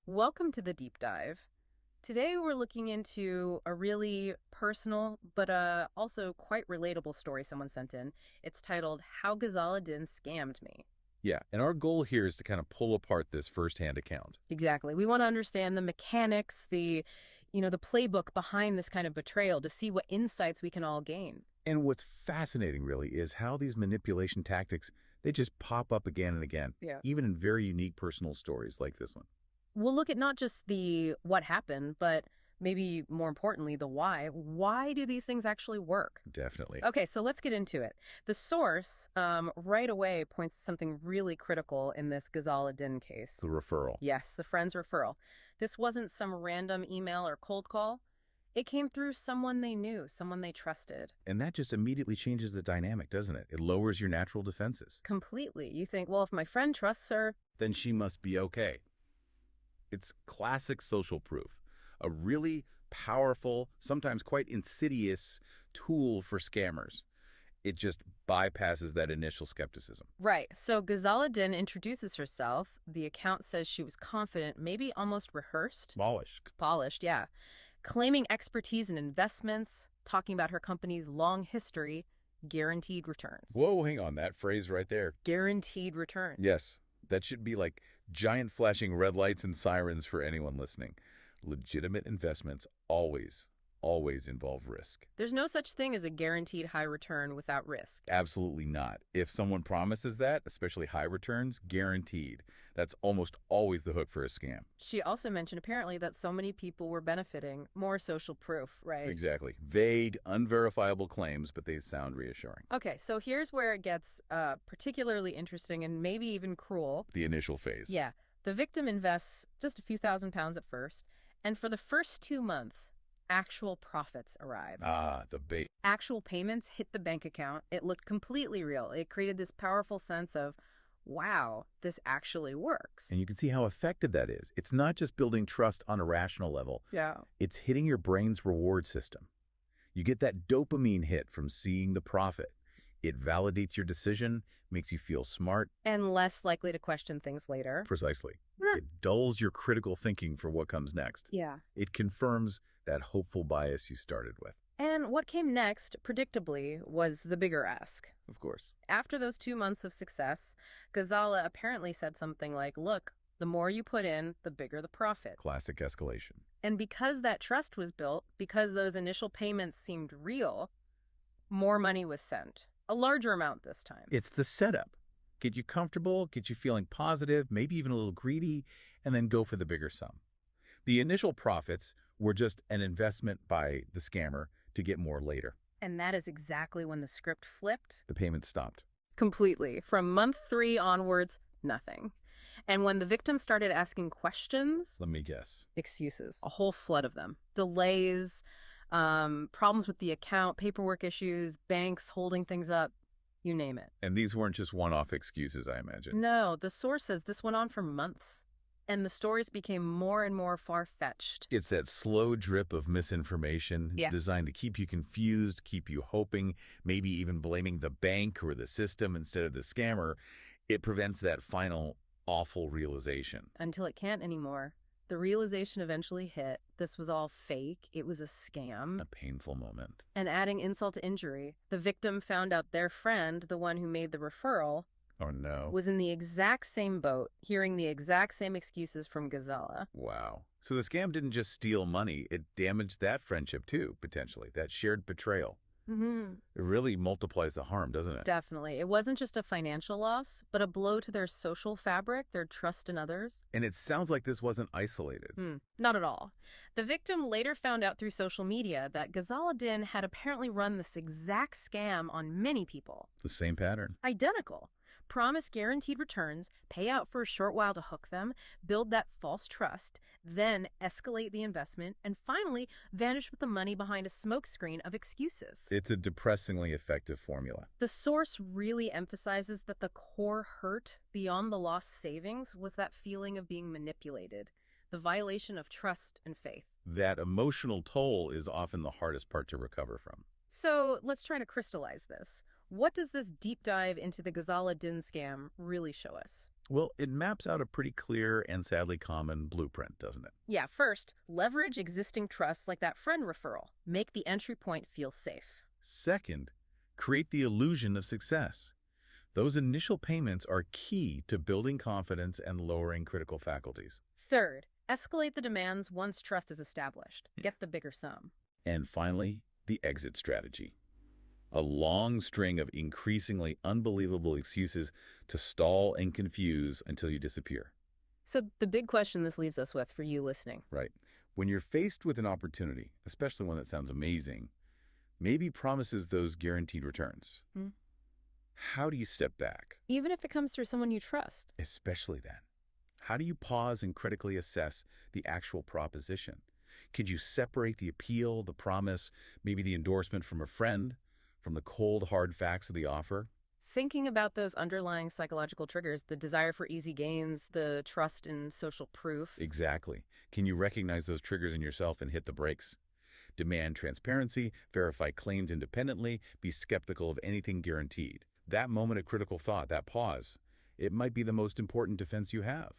Welcome to the deep dive. Today we're looking into a really personal but also quite relatable story someone sent in. It's titled How Ghazala Din Scammed Me. Yeah, and our goal here is to kind of pull apart this firsthand account. Exactly. We want to understand the mechanics, the playbook behind this kind of betrayal to see what insights we can all gain. And what's fascinating really is how these manipulation tactics, they just pop up again and again, Yeah. even in very unique personal stories like this one. We'll look at not just the what happened, but maybe more importantly, the why. Why do these things actually work? Definitely. Okay, so let's get into it. The source right away points to something really critical in this Ghazala Din case. The referral. Yes, the friend's referral. This wasn't some random email or cold call. It came through someone they knew, someone they trusted. And that just immediately changes the dynamic, doesn't it? It lowers your natural defenses. Completely. You think, well, if my friend trusts her. Then she must be okay. It's classic social proof, a really powerful, sometimes quite insidious tool for scammers. It just bypasses that initial skepticism. Right. So Ghazala Din introduces herself. The account says she was confident, maybe almost rehearsed. Polished, yeah. Claiming expertise in investments, talking about her company's long history, guaranteed returns. Whoa, hang on, that phrase right there. Guaranteed returns. Yes, that should be like giant flashing red lights and sirens for anyone listening. Legitimate investments always involve risk. There's no such thing as a guaranteed high return without risk. Absolutely not. If someone promises that, especially high returns, guaranteed. That's almost always the hook for a scam. She also mentioned apparently that so many people were benefiting. More social proof, right? Exactly. Vague, unverifiable claims, but they sound reassuring. Okay, so here's where it gets particularly interesting and maybe even cruel. The initial phase. Yeah. The victim invests just a few £1,000s at first, and for the first 2 months, actual profits arrive. Ah, the bait. Actual payments hit the bank account. It looked completely real. It created this powerful sense of, wow, this actually works. And you can see how effective that is. It's not just building trust on a rational level. Yeah. It's hitting your brain's reward system. You get that dopamine hit from seeing the profit. It validates your decision, makes you feel smart. And less likely to question things later. Precisely. It dulls your critical thinking for what comes next. Yeah. It confirms that hopeful bias you started with. And what came next, predictably, was the bigger ask. Of course. After those 2 months of success, Ghazala apparently said something like, look, the more you put in, the bigger the profit. Classic escalation. And because that trust was built, because those initial payments seemed real, more money was sent. A larger amount this time. It's the setup. Get you comfortable, get you feeling positive, maybe even a little greedy, and then go for the bigger sum. The initial profits were just an investment by the scammer to get more later. And that is exactly when the script flipped. The payment stopped. Completely. From month 3 onwards, nothing. And when the victim started asking questions, Let me guess. excuses, a whole flood of them. Delays, problems with the account, paperwork issues, banks holding things up, you name it. And these weren't just one-off excuses, I imagine. No, the source says this went on for months. And the stories became more and more far-fetched. It's that slow drip of misinformation designed to keep you confused, keep you hoping, maybe even blaming the bank or the system instead of the scammer. It prevents that final awful realization. Until it can't anymore. The realization eventually hit. This was all fake. It was a scam. A painful moment. And adding insult to injury, the victim found out their friend, the one who made the referral, Oh, no. was in the exact same boat, hearing the exact same excuses from Ghazala. Wow. So the scam didn't just steal money, it damaged that friendship too, potentially, that shared betrayal. Mm-hmm. It really multiplies the harm, doesn't it? Definitely. It wasn't just a financial loss, but a blow to their social fabric, their trust in others. And it sounds like this wasn't isolated. Not at all. The victim later found out through social media that Ghazala Din had apparently run this exact scam on many people. The same pattern. Identical. Promise guaranteed returns, pay out for a short while to hook them, build that false trust, then escalate the investment, and finally vanish with the money behind a smokescreen of excuses. It's a depressingly effective formula. The source really emphasizes that the core hurt beyond the lost savings was that feeling of being manipulated, the violation of trust and faith. That emotional toll is often the hardest part to recover from. So let's try to crystallize this. What does this deep dive into the Ghazala Din scam really show us? Well, it maps out a pretty clear and sadly common blueprint, doesn't it? Yeah, first, leverage existing trusts like that friend referral. Make the entry point feel safe. Second, create the illusion of success. Those initial payments are key to building confidence and lowering critical faculties. Third, escalate the demands once trust is established. Get the bigger sum. And finally, the exit strategy. A long string of increasingly unbelievable excuses to stall and confuse until you disappear. So the big question this leaves us with for you listening. Right. When you're faced with an opportunity, especially one that sounds amazing, maybe promises those guaranteed returns, Hmm? how do you step back? Even if it comes through someone you trust. Especially then. How do you pause and critically assess the actual proposition? Could you separate the appeal, the promise, maybe the endorsement from a friend, from the cold, hard facts of the offer? Thinking about those underlying psychological triggers, the desire for easy gains, the trust in social proof. Exactly. Can you recognize those triggers in yourself and hit the brakes? Demand transparency, verify claims independently, be skeptical of anything guaranteed. That moment of critical thought, that pause, it might be the most important defense you have.